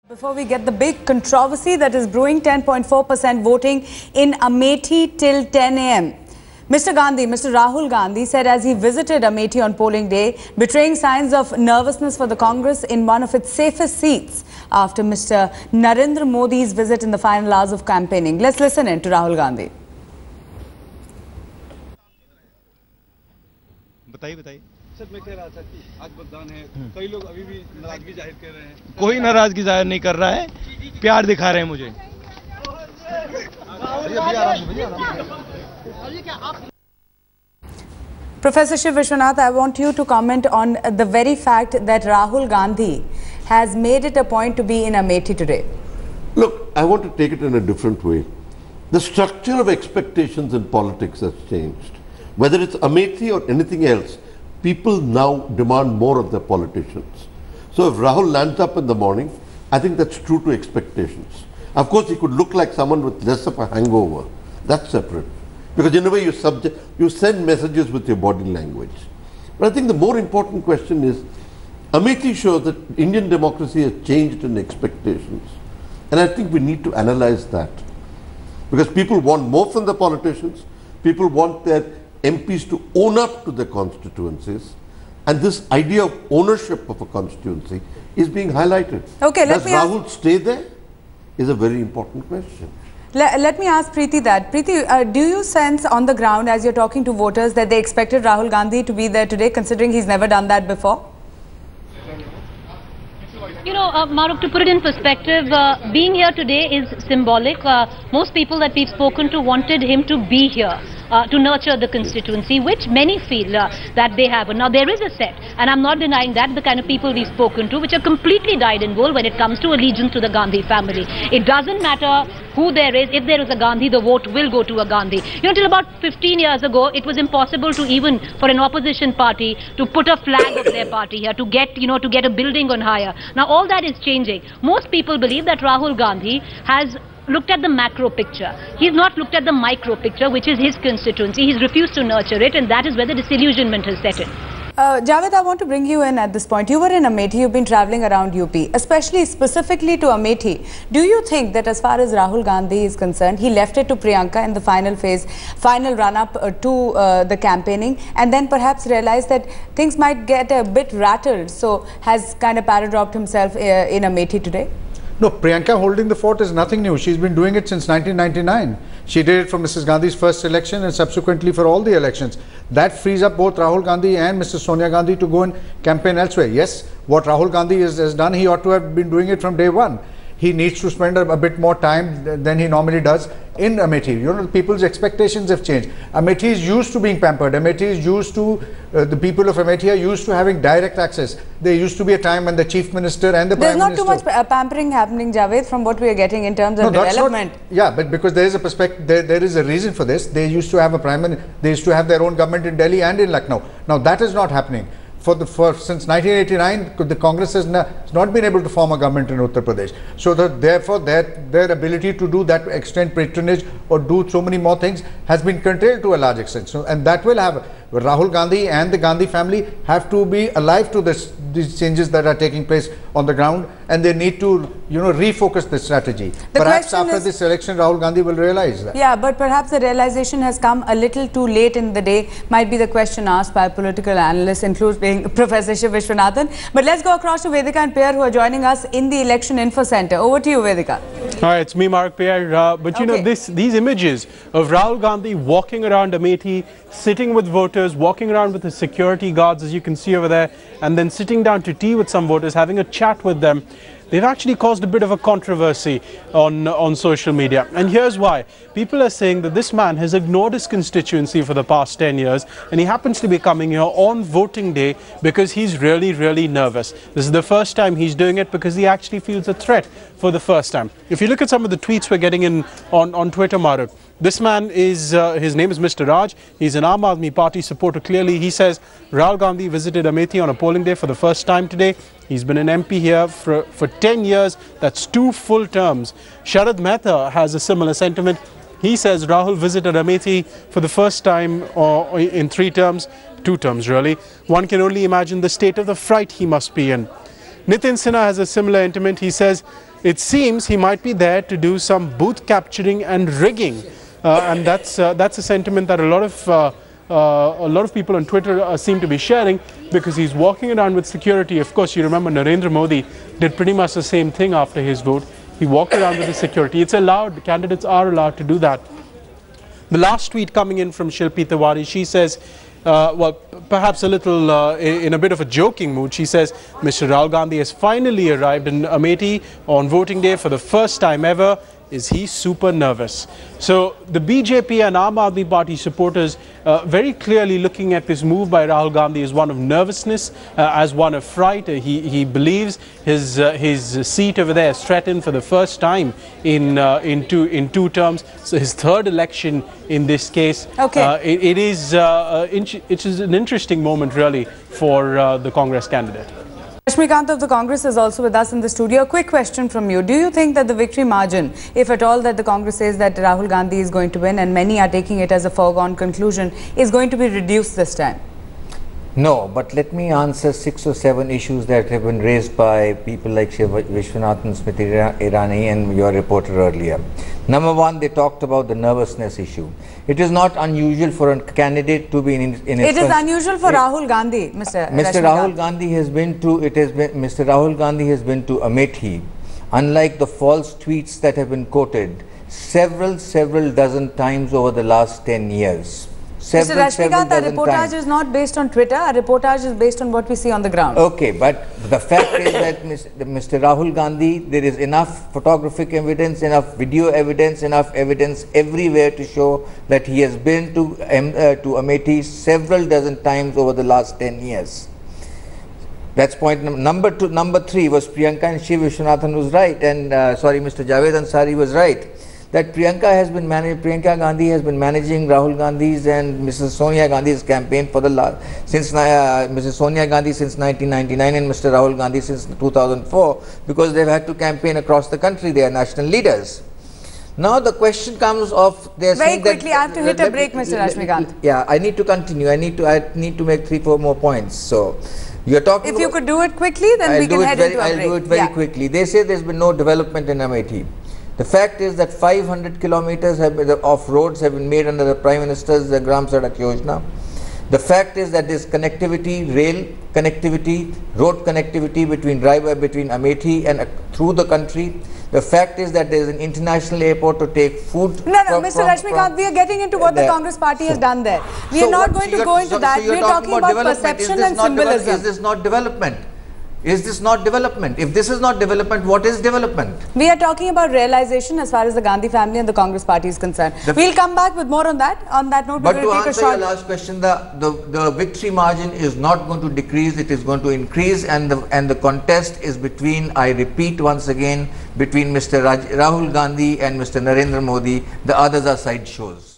Before we get the big controversy that is brewing, 10.4% voting in Amethi till 10 a.m. Mr. Rahul Gandhi said as he visited Amethi on polling day, betraying signs of nervousness for the Congress in one of its safest seats after Mr. Narendra Modi's visit in the final hours of campaigning. Let's listen in to Rahul Gandhi. बताइए sir मैं कह रहा था कि आज मतदान है, कई लोग अभी भी नाराजगी जाहिर कर रहे हैं। कोई नाराजगी जाहिर नहीं कर रहा है, प्यार दिखा रहे हैं मुझे। Professor Shiv Vishwanath, I want you to comment on the very fact that Rahul Gandhi has made it a point to be in Amethi today. Look, I want to take it in a different way. The structure of expectations in politics has changed. Whether it's Amethi or anything else, people now demand more of their politicians. So if Rahul lands up in the morning, I think that's true to expectations. Of course, he could look like someone with less of a hangover. That's separate. Because in a way, you send messages with your body language. But I think the more important question is, Amethi shows that Indian democracy has changed in expectations. And I think we need to analyze that. Because people want more from the politicians. People want their MPs to own up to their constituencies, and this idea of ownership of a constituency is being highlighted. Okay, Does Rahul stay there? Is a very important question. Let me ask Preeti that. Preeti, do you sense on the ground as you're talking to voters that they expected Rahul Gandhi to be there today, considering he's never done that before? You know, Maruk, to put it in perspective, being here today is symbolic. Most people that we've spoken to wanted him to be here. To nurture the constituency, which many feel that they have. Now, there is a set, and I'm not denying that, the kind of people we've spoken to, which are completely dyed-in-wool when it comes to allegiance to the Gandhi family. It doesn't matter who there is. If there is a Gandhi, the vote will go to a Gandhi. You know, till about 15 years ago, it was impossible to even, for an opposition party, to put a flag of their party here, to get a building on hire. Now, all that is changing. Most people believe that Rahul Gandhi has looked at the macro picture. He's not looked at the micro picture, which is his constituency. He's refused to nurture it, and that is where the disillusionment has set in. Javed, I want to bring you in at this point. You were in Amethi, you've been travelling around UP, especially specifically to Amethi. Do you think that as far as Rahul Gandhi is concerned, he left it to Priyanka in the final run-up to the campaigning, and then perhaps realized that things might get a bit rattled, so has kind of paratrooped himself in Amethi today? No, Priyanka holding the fort is nothing new. She's been doing it since 1999. She did it for Mrs. Gandhi's first election and subsequently for all the elections. That frees up both Rahul Gandhi and Mrs. Sonia Gandhi to go and campaign elsewhere. Yes, what Rahul Gandhi has done, he ought to have been doing it from day one. He needs to spend a bit more time than he normally does in Amethi. You know, people's expectations have changed. Amethi is used to being pampered. Amethi is used to, the people of Amethi are used to having direct access. There used to be a time when the Chief Minister and the Prime Minister... There's not too much pampering happening, Javed, from what we are getting in terms of development. Yeah, but because there is a perspective, there is a reason for this. They used to have a Prime Minister, they used to have their own government in Delhi and in Lucknow. Now that is not happening. Since 1989, the Congress has not been able to form a government in Uttar Pradesh. So therefore, their ability to do that, extend patronage or do so many more things has been curtailed to a large extent. So, and that will have, Rahul Gandhi and the Gandhi family have to be alive to these changes that are taking place on the ground, and they need to, refocus the strategy. Perhaps after this election, Rahul Gandhi will realize that. Yeah, but perhaps the realization has come a little too late in the day, might be the question asked by political analysts, including Professor Shiv Vishwanathan. But let's go across to Vedika and Pierre, who are joining us in the Election Info Center. Over to you, Vedika. Hi, it's me, Mark Pierre. But you know, these images of Rahul Gandhi walking around Amethi, sitting with voters, walking around with his security guards, as you can see over there, and then sitting down to tea with some voters, having a chat with them, they've actually caused a bit of a controversy on social media. And here's why. People are saying that this man has ignored his constituency for the past 10 years, and he happens to be coming here on voting day because he's really, really nervous. This is the first time he's doing it because he actually feels a threat for the first time. If you look at some of the tweets we're getting in on Twitter, Maruk, this man is, his name is Mr. Raj. He's an Aam Aadmi Party supporter. Clearly, he says Rahul Gandhi visited Amethi on a polling day for the first time today. He's been an MP here for 10 years. That's 2 full terms. Sharad Mehta has a similar sentiment. He says Rahul visited Amethi for the first time in 3 terms, 2 terms really. One can only imagine the state of the fright he must be in. Nitin Sinha has a similar intimate. He says it seems he might be there to do some booth capturing and rigging, and that's a sentiment that a lot of people on Twitter seem to be sharing, because he's walking around with security. Of course, you remember Narendra Modi did pretty much the same thing after his vote. He walked around with the security. It's allowed. Candidates are allowed to do that. The last tweet coming in from Shilpi Tiwari, she says, well, perhaps a little in a bit of a joking mood, she says, Mr. Rahul Gandhi has finally arrived in Amethi on voting day for the first time ever. Is he super nervous? So the BJP and Aam Aadmi Party supporters very clearly looking at this move by Rahul Gandhi as one of nervousness, as one of fright. He believes his seat over there is threatened for the first time in two terms. So his third election in this case. Okay. It is an interesting moment really for the Congress candidate. Rashmikant of the Congress is also with us in the studio. A quick question from you. Do you think that the victory margin, if at all that the Congress says that Rahul Gandhi is going to win, and many are taking it as a foregone conclusion, is going to be reduced this time? No, but let me answer 6 or 7 issues that have been raised by people like Vishwanathan, Smriti Irani and your reporter earlier. Number one, they talked about the nervousness issue. It is not unusual for a candidate to be in It is unusual for Rahul Gandhi, Mr. Rahul Gandhi has been to Mr. Rahul Gandhi has been to Amethi. Unlike the false tweets that have been quoted several dozen times over the last 10 years. Mr. Rashmikant, our reportage is not based on Twitter. Our reportage is based on what we see on the ground. Okay, but the fact is that Mr. Rahul Gandhi, there is enough photographic evidence, enough video evidence, enough evidence everywhere to show that he has been to Amethi several dozen times over the last 10 years. That's point number 2. Number 3 was Priyanka, and Shiv Vishwanathan was right, and Mr. Javed Ansari was right. That Priyanka Gandhi has been managing Rahul Gandhi's and Mrs. Sonia Gandhi's campaign for the Mrs. Sonia Gandhi since 1999 and Mr. Rahul Gandhi since 2004, because they've had to campaign across the country. They are national leaders. Now the question comes of very quickly. I have to hit a break, Mr. Rashmikant. Yeah, I need to continue. I need to make 3-4 more points. So you are talking. If you could do it quickly, then we can head into a break. I'll do it very quickly. They say there's been no development in Amethi. The fact is that 500 kilometers of roads have been made under the Prime Minister's Gram Sadak Yojana. The fact is that there is connectivity, rail connectivity, road connectivity between Amethi and through the country. The fact is that there is an international airport to take food. No, Mr. Rashmikant, we are getting into what the Congress party has done there. We are not going to go into that. We are talking about perception and symbolism. Is this not development? Is this not development? If this is not development, what is development? We are talking about realization as far as the Gandhi family and the Congress party is concerned. We'll come back with more on that. On that note, but to answer your last question, the victory margin is not going to decrease; it is going to increase, and the contest is between, I repeat once again, between Mr. Rahul Gandhi and Mr. Narendra Modi. The others are side shows.